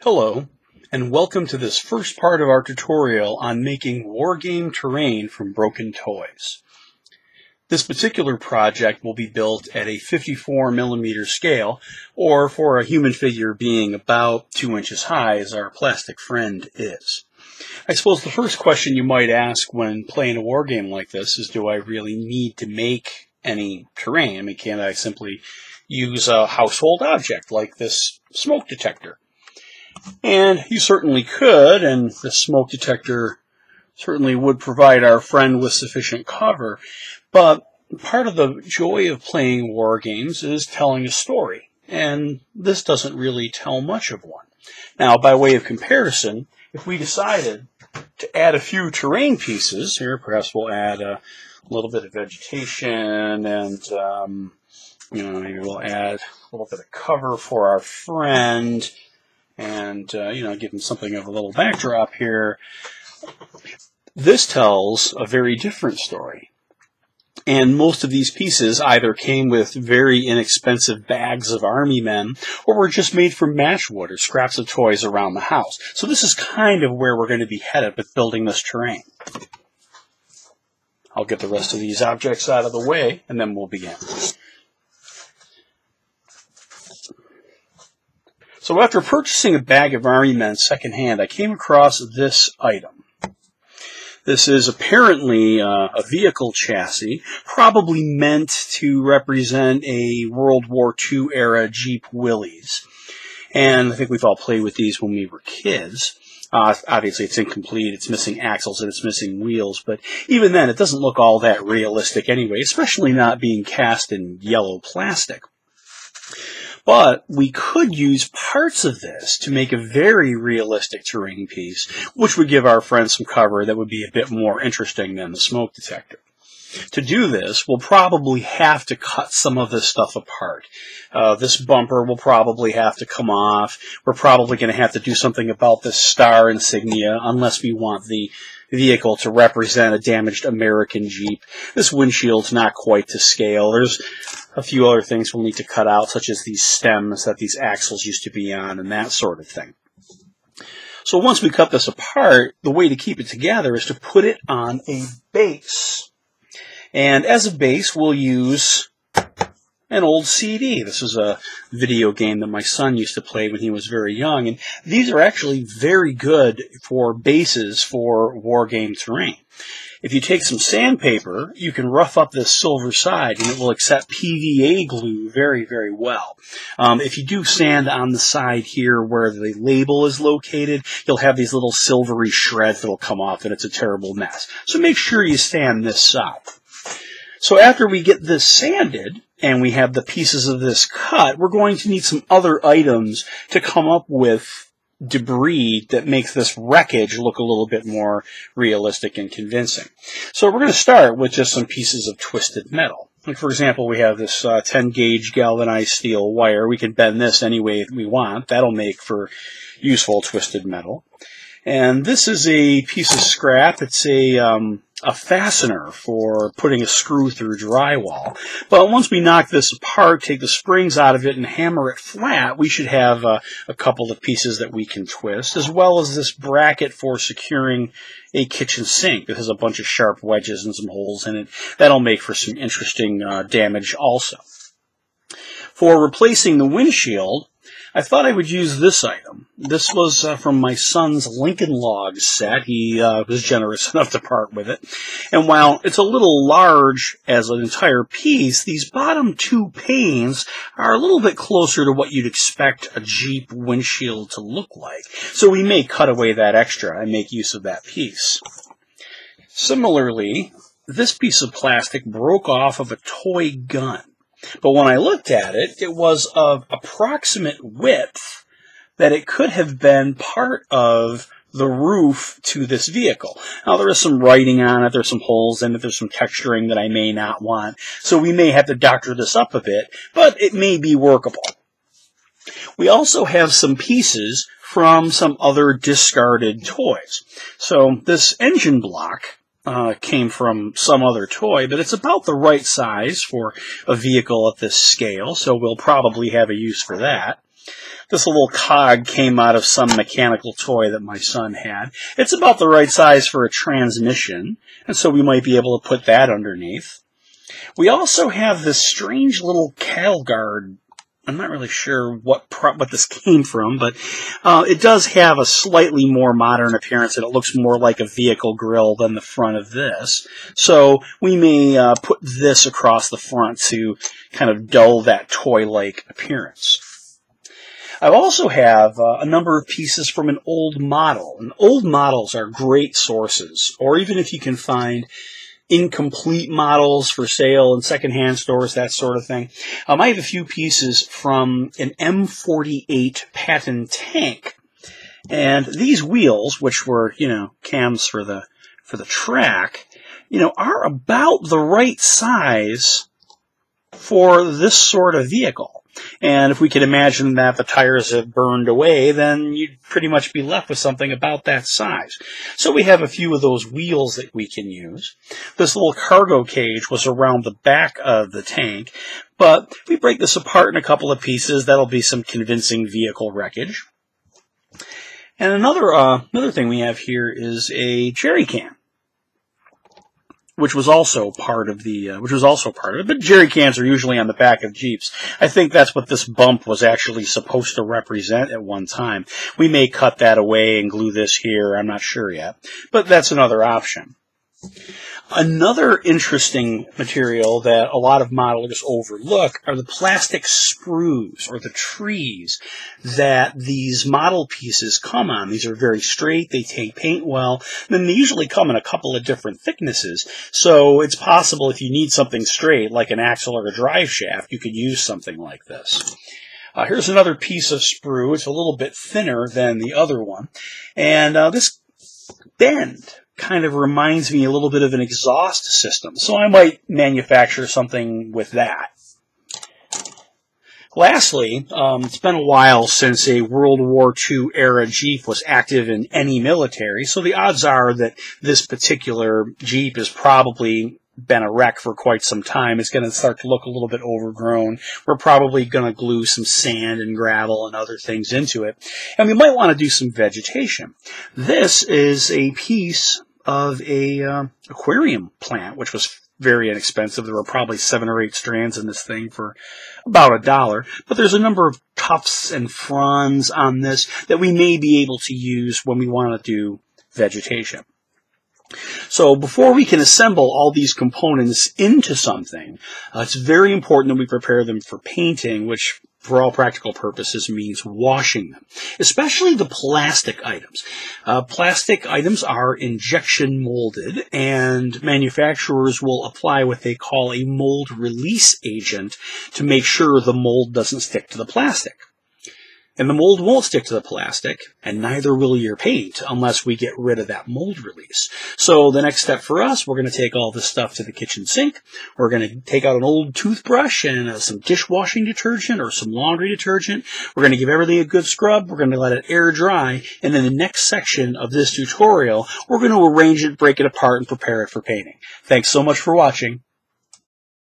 Hello, and welcome to this first part of our tutorial on making wargame terrain from broken toys. This particular project will be built at a 54mm scale, or for a human figure being about 2 inches high, as our plastic friend is. I suppose the first question you might ask when playing a wargame like this is, do I really need to make any terrain? I mean, can't I simply use a household object like this smoke detector? And you certainly could, and the smoke detector certainly would provide our friend with sufficient cover, but part of the joy of playing war games is telling a story, and this doesn't really tell much of one. Now, by way of comparison, if we decided to add a few terrain pieces, here perhaps we'll add a little bit of vegetation, and maybe we'll add a little bit of cover for our friend, and give him something of a little backdrop here. This tells a very different story. And most of these pieces either came with very inexpensive bags of army men, or were just made from matchwood or scraps of toys around the house. So this is kind of where we're going to be headed with building this terrain. I'll get the rest of these objects out of the way, and then we'll begin. So after purchasing a bag of Army Men secondhand, I came across this item. This is apparently a vehicle chassis, probably meant to represent a World War II era Jeep Willys. And I think we've all played with these when we were kids. Obviously it's incomplete, it's missing axles and it's missing wheels, but even then it doesn't look all that realistic anyway, especially not being cast in yellow plastic. But we could use parts of this to make a very realistic terrain piece, which would give our friends some cover that would be a bit more interesting than the smoke detector. To do this, we'll probably have to cut some of this stuff apart. This bumper will probably have to come off. We're probably going to have to do something about this star insignia, unless we want the vehicle to represent a damaged American Jeep. This windshield's not quite to scale. There's a few other things we'll need to cut out, such as these stems that these axles used to be on and that sort of thing. So once we cut this apart, the way to keep it together is to put it on a base. And as a base, we'll use an old CD. This is a video game that my son used to play when he was very young, and these are actually very good for bases for war game terrain. If you take some sandpaper, you can rough up this silver side, and it will accept PVA glue very, very well. If you do sand on the side here where the label is located, you'll have these little silvery shreds that will come off, and it's a terrible mess. So make sure you sand this side. So after we get this sanded, and we have the pieces of this cut, we're going to need some other items to come up with debris that makes this wreckage look a little bit more realistic and convincing. So we're going to start with just some pieces of twisted metal. Like, for example, we have this 10-gauge galvanized steel wire. We can bend this any way we want. That'll make for useful twisted metal. And this is a piece of scrap. It's a fastener for putting a screw through drywall. But once we knock this apart, take the springs out of it, and hammer it flat, we should have a couple of pieces that we can twist, as well as this bracket for securing a kitchen sink that has a bunch of sharp wedges and some holes in it. That'll make for some interesting damage also. For replacing the windshield, I thought I would use this item. This was from my son's Lincoln Logs set. He was generous enough to part with it. And while it's a little large as an entire piece, these bottom two panes are a little bit closer to what you'd expect a Jeep windshield to look like. So we may cut away that extra and make use of that piece. Similarly, this piece of plastic broke off of a toy gun. But when I looked at it, it was of approximate width that it could have been part of the roof to this vehicle. Now, there is some writing on it, there's some holes in it, there's some texturing that I may not want, so we may have to doctor this up a bit, but it may be workable. We also have some pieces from some other discarded toys. So this engine block came from some other toy, but it's about the right size for a vehicle at this scale, so we'll probably have a use for that. This little cog came out of some mechanical toy that my son had. It's about the right size for a transmission, and so we might be able to put that underneath. We also have this strange little cattle guard. I'm not really sure what this came from, but it does have a slightly more modern appearance, and it looks more like a vehicle grille than the front of this. So we may put this across the front to kind of dull that toy-like appearance. I also have a number of pieces from an old model. And old models are great sources, or even if you can find incomplete models for sale in secondhand stores, that sort of thing. I have a few pieces from an M48 Patton tank. And these wheels, which were, cams for the track, are about the right size for this sort of vehicle. And if we could imagine that the tires have burned away, then you'd pretty much be left with something about that size. So we have a few of those wheels that we can use. This little cargo cage was around the back of the tank, but if we break this apart in a couple of pieces, that'll be some convincing vehicle wreckage. And another thing we have here is a jerry can, which was also part of it. But jerry cans are usually on the back of Jeeps. I think that's what this bump was actually supposed to represent at one time. We may cut that away and glue this here. I'm not sure yet. But that's another option. Another interesting material that a lot of modelers overlook are the plastic sprues, or the trees, that these model pieces come on. These are very straight, they take paint well, and they usually come in a couple of different thicknesses. So it's possible if you need something straight, like an axle or a drive shaft, you could use something like this. Here's another piece of sprue. It's a little bit thinner than the other one. And this bend kind of reminds me a little bit of an exhaust system, so I might manufacture something with that. Lastly, it's been a while since a World War II era Jeep was active in any military, so the odds are that this particular Jeep has probably been a wreck for quite some time. It's going to start to look a little bit overgrown. We're probably going to glue some sand and gravel and other things into it, and we might want to do some vegetation. This is a piece of a aquarium plant, which was very inexpensive. There were probably 7 or 8 strands in this thing for about $1. But there's a number of tufts and fronds on this that we may be able to use when we want to do vegetation. So before we can assemble all these components into something, it's very important that we prepare them for painting, which for all practical purposes means washing them, especially the plastic items. Plastic items are injection molded, and manufacturers will apply what they call a mold release agent to make sure the mold doesn't stick to the plastic. And the mold won't stick to the plastic, and neither will your paint unless we get rid of that mold release. So the next step for us, we're going to take all this stuff to the kitchen sink. We're going to take out an old toothbrush and some dishwashing detergent or some laundry detergent. We're going to give everything a good scrub. We're going to let it air dry. And in the next section of this tutorial, we're going to arrange it, break it apart, and prepare it for painting. Thanks so much for watching.